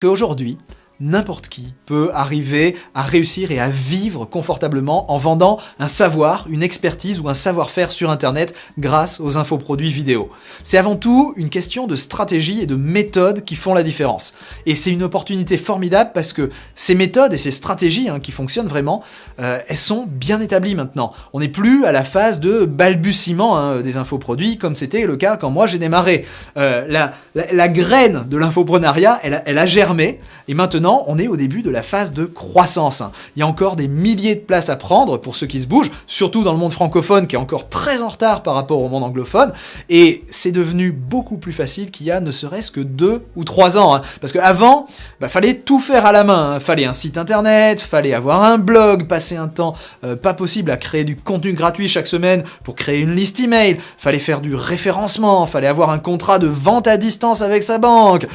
qu'aujourd'hui, n'importe qui peut arriver à réussir et à vivre confortablement en vendant un savoir, une expertise ou un savoir-faire sur Internet grâce aux infoproduits vidéo. C'est avant tout une question de stratégie et de méthode qui font la différence. Et c'est une opportunité formidable parce que ces méthodes et ces stratégies qui fonctionnent vraiment, elles sont bien établies maintenant. On n'est plus à la phase de balbutiement des infoproduits comme c'était le cas quand moi j'ai démarré. La graine de l'infoprenariat, elle a germé et maintenant on est au début de la phase de croissance. Il y a encore des milliers de places à prendre pour ceux qui se bougent, surtout dans le monde francophone qui est encore très en retard par rapport au monde anglophone. Et c'est devenu beaucoup plus facile qu'il y a ne serait-ce que 2 ou 3 ans. Parce qu'avant, fallait tout faire à la main. Fallait un site internet, fallait avoir un blog, passer un temps pas possible à créer du contenu gratuit chaque semaine pour créer une liste email. Fallait faire du référencement, fallait avoir un contrat de vente à distance avec sa banque.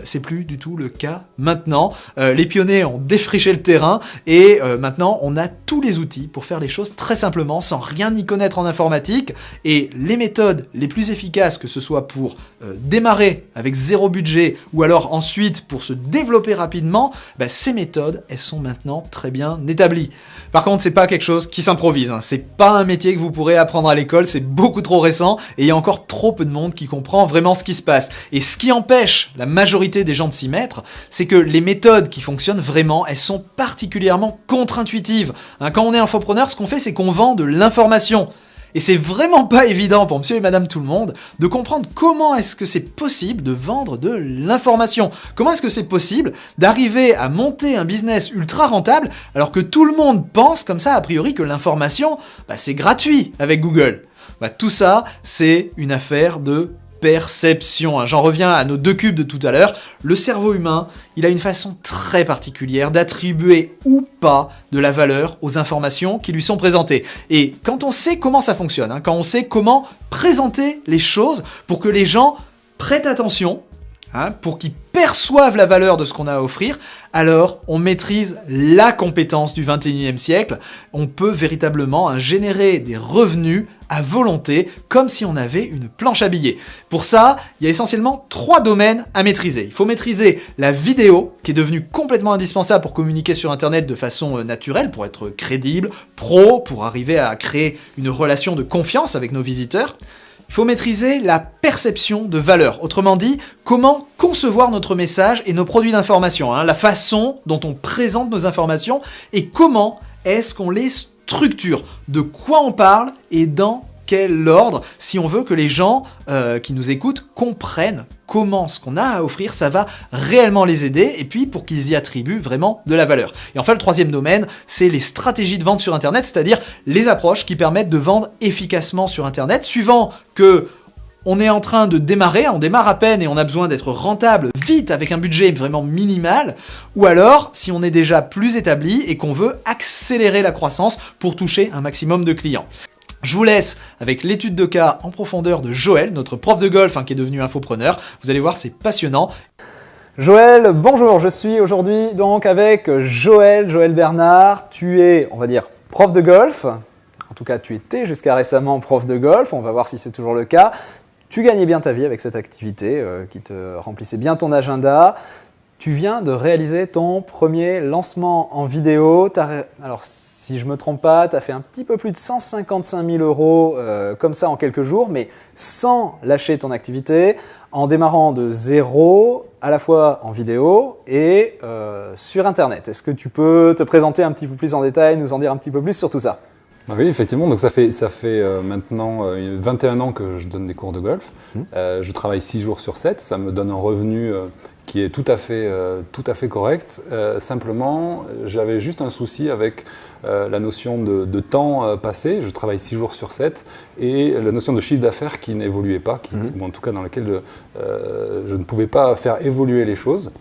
C'est plus du tout le cas maintenant. Les pionniers ont défriché le terrain et maintenant on a tous les outils pour faire les choses très simplement sans rien y connaître en informatique, et les méthodes les plus efficaces, que ce soit pour démarrer avec 0 budget ou alors ensuite pour se développer rapidement, ces méthodes elles sont maintenant très bien établies. Par contre c'est pas quelque chose qui s'improvise, c'est pas un métier que vous pourrez apprendre à l'école, c'est beaucoup trop récent et il y a encore trop peu de monde qui comprend vraiment ce qui se passe. Et ce qui empêche la majorité des gens de s'y mettre, c'est que les méthodes qui fonctionnent vraiment, elles sont particulièrement contre-intuitives. Quand on est infopreneur, ce qu'on fait, c'est qu'on vend de l'information. Et c'est vraiment pas évident pour monsieur et madame tout le monde de comprendre comment est-ce que c'est possible de vendre de l'information. Comment est-ce que c'est possible d'arriver à monter un business ultra rentable alors que tout le monde pense comme ça a priori que l'information, c'est gratuit avec Google. Tout ça, c'est une affaire de perception. J'en reviens à nos 2 cubes de tout à l'heure. Le cerveau humain, il a une façon très particulière d'attribuer ou pas de la valeur aux informations qui lui sont présentées. Et quand on sait comment ça fonctionne, quand on sait comment présenter les choses pour que les gens prêtent attention, pour qu'ils perçoivent la valeur de ce qu'on a à offrir, alors on maîtrise la compétence du 21e siècle. On peut véritablement générer des revenus à volonté, comme si on avait une planche à billets. Pour ça, il y a essentiellement 3 domaines à maîtriser. Il faut maîtriser la vidéo, qui est devenue complètement indispensable pour communiquer sur Internet de façon naturelle, pour être crédible, pro, pour arriver à créer une relation de confiance avec nos visiteurs. Il faut maîtriser la perception de valeur, autrement dit, comment concevoir notre message et nos produits d'information, la façon dont on présente nos informations et comment est-ce qu'on les structure, de quoi on parle et dans quel ordre, si on veut que les gens qui nous écoutent comprennent comment ce qu'on a à offrir, ça va réellement les aider, et puis pour qu'ils y attribuent vraiment de la valeur. Et enfin, le 3e domaine, c'est les stratégies de vente sur Internet, c'est-à-dire les approches qui permettent de vendre efficacement sur Internet, suivant que on est en train de démarrer, on démarre à peine et on a besoin d'être rentable vite avec un budget vraiment minimal, ou alors si on est déjà plus établi et qu'on veut accélérer la croissance pour toucher un maximum de clients. Je vous laisse avec l'étude de cas en profondeur de Joël, notre prof de golf qui est devenu infopreneur. Vous allez voir, c'est passionnant. Joël, bonjour, je suis aujourd'hui donc avec Joël Bernard. Tu es, on va dire, prof de golf. En tout cas, tu étais jusqu'à récemment prof de golf. On va voir si c'est toujours le cas. Tu gagnais bien ta vie avec cette activité qui te remplissait bien ton agenda. Tu viens de réaliser ton premier lancement en vidéo. Alors, si je ne me trompe pas, tu as fait un petit peu plus de 155 000 € comme ça en quelques jours, mais sans lâcher ton activité, en démarrant de 0, à la fois en vidéo et sur Internet. Est-ce que tu peux te présenter un petit peu plus en détail, nous en dire un petit peu plus sur tout ça ? Oui, effectivement. Donc ça fait maintenant 21 ans que je donne des cours de golf. Je travaille 6 jours sur 7. Ça me donne un revenu qui est tout à fait correct. Simplement, j'avais juste un souci avec la notion de temps passé. Je travaille 6 jours sur 7 et la notion de chiffre d'affaires qui n'évoluait pas, ou en tout cas dans laquelle je ne pouvais pas faire évoluer les choses.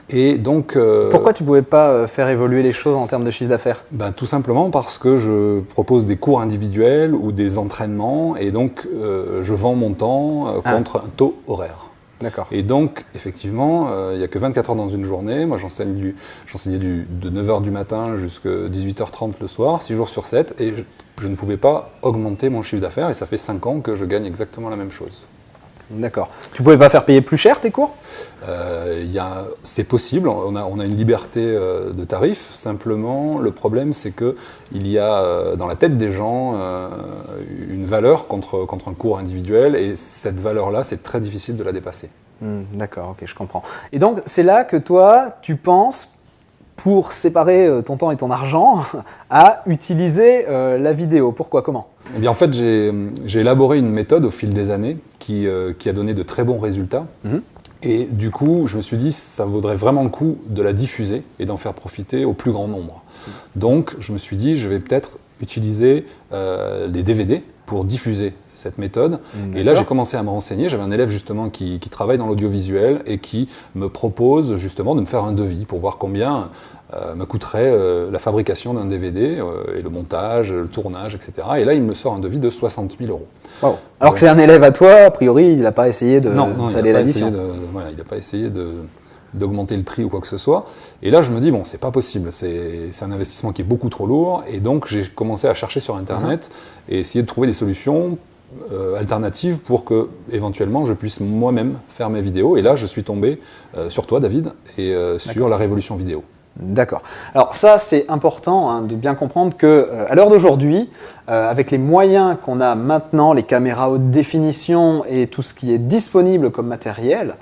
Et donc, pourquoi tu ne pouvais pas faire évoluer les choses en termes de chiffre d'affaires ? Tout simplement parce que je propose des cours individuels ou des entraînements et donc je vends mon temps contre un taux horaire. D'accord. Et donc, effectivement, il n'y a que 24 heures dans une journée. Moi, j'enseignais de 9h du matin jusqu'à 18h30 le soir, 6 jours sur 7, et je ne pouvais pas augmenter mon chiffre d'affaires, et ça fait 5 ans que je gagne exactement la même chose. D'accord. Tu pouvais pas faire payer plus cher tes cours? C'est possible, on a une liberté de tarif, simplement le problème c'est qu'il y a dans la tête des gens une valeur contre un cours individuel et cette valeur-là c'est très difficile de la dépasser. D'accord, ok, je comprends. Et donc c'est là que toi tu penses, pour séparer ton temps et ton argent, à utiliser la vidéo. Pourquoi? Comment? Eh bien, en fait, j'ai élaboré une méthode au fil des années qui a donné de très bons résultats. Et du coup, je me suis dit, ça vaudrait vraiment le coup de la diffuser et d'en faire profiter au plus grand nombre. Donc, je me suis dit, je vais peut-être utiliser les DVD pour diffuser cette méthode. Et là, j'ai commencé à me renseigner. J'avais un élève justement qui travaille dans l'audiovisuel et qui me propose justement de me faire un devis pour voir combien me coûterait la fabrication d'un DVD et le montage, le tournage, etc. Et là, il me sort un devis de 60 000 euros. Wow. Alors que c'est un élève à toi, a priori, il n'a pas essayé de saler l'addition. Voilà, il n'a pas essayé d'augmenter le prix ou quoi que ce soit. Et là, je me dis, bon, c'est pas possible, c'est un investissement qui est beaucoup trop lourd. Et donc, j'ai commencé à chercher sur Internet et essayer de trouver des solutions alternatives pour que, éventuellement, je puisse moi-même faire mes vidéos. Et là, je suis tombé sur toi, David, et sur la révolution vidéo. D'accord. Alors ça, c'est important de bien comprendre que à l'heure d'aujourd'hui, avec les moyens qu'on a maintenant, les caméras haute définition et tout ce qui est disponible comme matériel,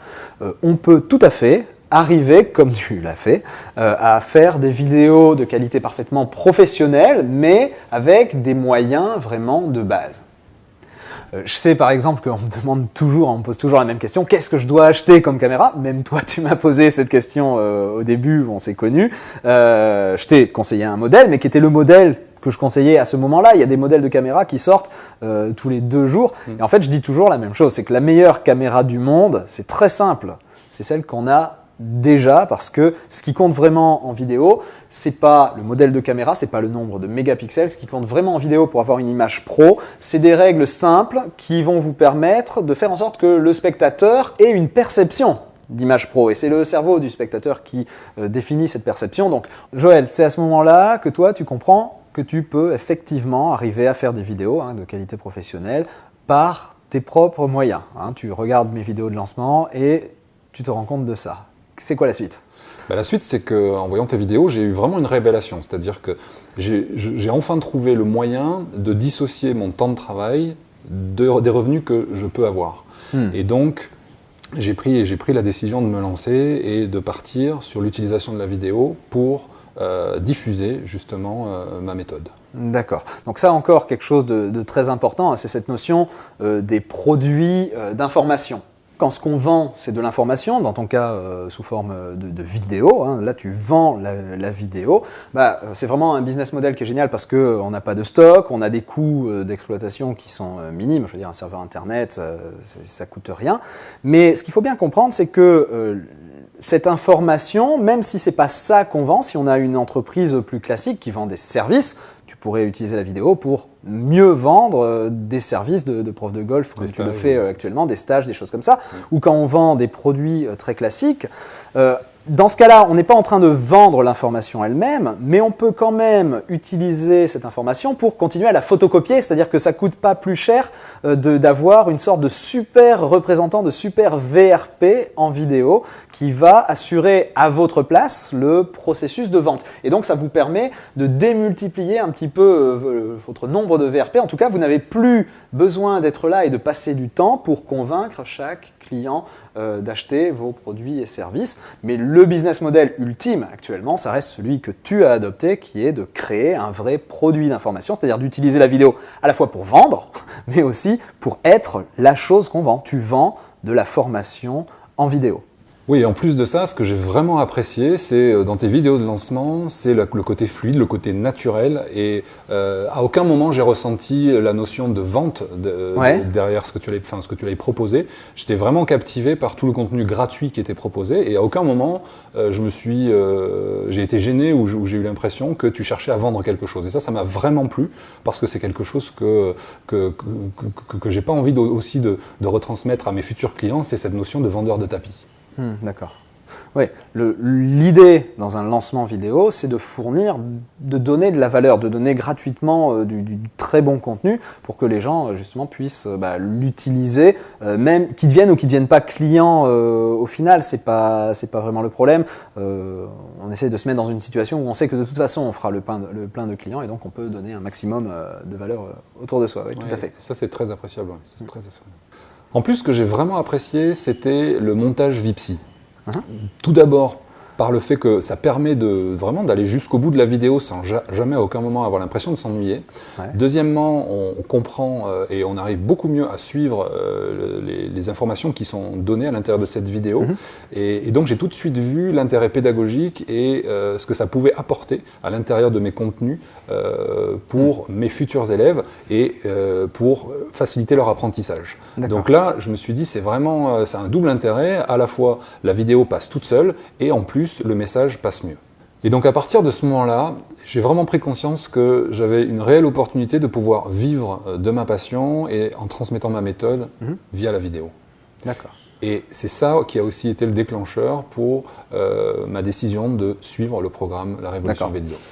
on peut tout à fait arriver, comme tu l'as fait, à faire des vidéos de qualité parfaitement professionnelle, mais avec des moyens vraiment de base. Je sais par exemple qu'on me pose toujours la même question, qu'est-ce que je dois acheter comme caméra? Même toi tu m'as posé cette question au début, on s'est connus. Je t'ai conseillé un modèle, mais qui était le modèle que je conseillais à ce moment-là. Il y a des modèles de caméras qui sortent tous les 2 jours. Et en fait je dis toujours la même chose, c'est que la meilleure caméra du monde, c'est très simple, c'est celle qu'on a déjà, parce que ce qui compte vraiment en vidéo, c'est pas le modèle de caméra, c'est pas le nombre de mégapixels. Ce qui compte vraiment en vidéo pour avoir une image pro, c'est des règles simples qui vont vous permettre de faire en sorte que le spectateur ait une perception d'image pro. Et c'est le cerveau du spectateur qui définit cette perception. Donc, Joël, c'est à ce moment-là que toi, tu comprends que tu peux effectivement arriver à faire des vidéos de qualité professionnelle par tes propres moyens. Tu regardes mes vidéos de lancement et tu te rends compte de ça. C'est quoi la suite? La suite, c'est qu'en voyant tes vidéos, j'ai eu vraiment une révélation. C'est-à-dire que j'ai enfin trouvé le moyen de dissocier mon temps de travail des revenus que je peux avoir. Et donc, j'ai pris la décision de me lancer et de partir sur l'utilisation de la vidéo pour diffuser justement ma méthode. D'accord. Donc ça encore quelque chose de très important, c'est cette notion des produits d'information. Quand ce qu'on vend, c'est de l'information, dans ton cas sous forme de vidéo, là tu vends la vidéo, c'est vraiment un business model qui est génial parce qu'on n'a pas de stock, on a des coûts d'exploitation qui sont minimes, je veux dire un serveur internet, ça coûte rien. Mais ce qu'il faut bien comprendre, c'est que cette information, même si ce n'est pas ça qu'on vend, si on a une entreprise plus classique qui vend des services, tu pourrais utiliser la vidéo pour mieux vendre des services de prof de golf, comme tu le fais actuellement, des stages, des choses comme ça, ou quand on vend des produits très classiques. Dans ce cas-là, on n'est pas en train de vendre l'information elle-même, mais on peut quand même utiliser cette information pour continuer à la photocopier, c'est-à-dire que ça ne coûte pas plus cher d'avoir une sorte de super représentant, de super VRP en vidéo qui va assurer à votre place le processus de vente. Et donc ça vous permet de démultiplier un petit peu votre nombre de VRP. En tout cas, vous n'avez plus besoin d'être là et de passer du temps pour convaincre chaque client d'acheter vos produits et services. Mais le business model ultime actuellement, ça reste celui que tu as adopté, qui est de créer un vrai produit d'information, c'est-à-dire d'utiliser la vidéo à la fois pour vendre, mais aussi pour être la chose qu'on vend. Tu vends de la formation en vidéo. Oui, et en plus de ça, ce que j'ai vraiment apprécié, c'est dans tes vidéos de lancement, c'est le côté fluide, le côté naturel. Et à aucun moment, j'ai ressenti la notion de vente derrière ce que tu allais proposer. J'étais vraiment captivé par tout le contenu gratuit qui était proposé. Et à aucun moment, j'ai été gêné ou j'ai eu l'impression que tu cherchais à vendre quelque chose. Et ça m'a vraiment plu parce que c'est quelque chose que j'ai pas envie aussi de retransmettre à mes futurs clients, c'est cette notion de vendeur de tapis. D'accord. Oui, l'idée dans un lancement vidéo, c'est de fournir, de donner de la valeur, de donner gratuitement du très bon contenu pour que les gens justement puissent l'utiliser, même qu'ils deviennent ou qu'ils ne deviennent pas clients au final, c'est pas vraiment le problème. On essaie de se mettre dans une situation où on sait que de toute façon on fera le plein de clients et donc on peut donner un maximum de valeur autour de soi. Oui, tout à fait. Ça c'est très appréciable. Ouais. Ça, c'est très appréciable. En plus, ce que j'ai vraiment apprécié, c'était le montage VIPSI. Tout d'abord, par le fait que ça permet vraiment d'aller jusqu'au bout de la vidéo sans jamais à aucun moment avoir l'impression de s'ennuyer. Ouais. Deuxièmement, on comprend et on arrive beaucoup mieux à suivre les informations qui sont données à l'intérieur de cette vidéo. Et donc j'ai tout de suite vu l'intérêt pédagogique et ce que ça pouvait apporter à l'intérieur de mes contenus pour mes futurs élèves et pour faciliter leur apprentissage. Donc là, je me suis dit, c'est un double intérêt. À la fois, la vidéo passe toute seule et en plus, le message passe mieux. Et donc à partir de ce moment-là, j'ai vraiment pris conscience que j'avais une réelle opportunité de pouvoir vivre de ma passion et en transmettant ma méthode via la vidéo. D'accord. Et c'est ça qui a aussi été le déclencheur pour ma décision de suivre le programme La Révolution V2.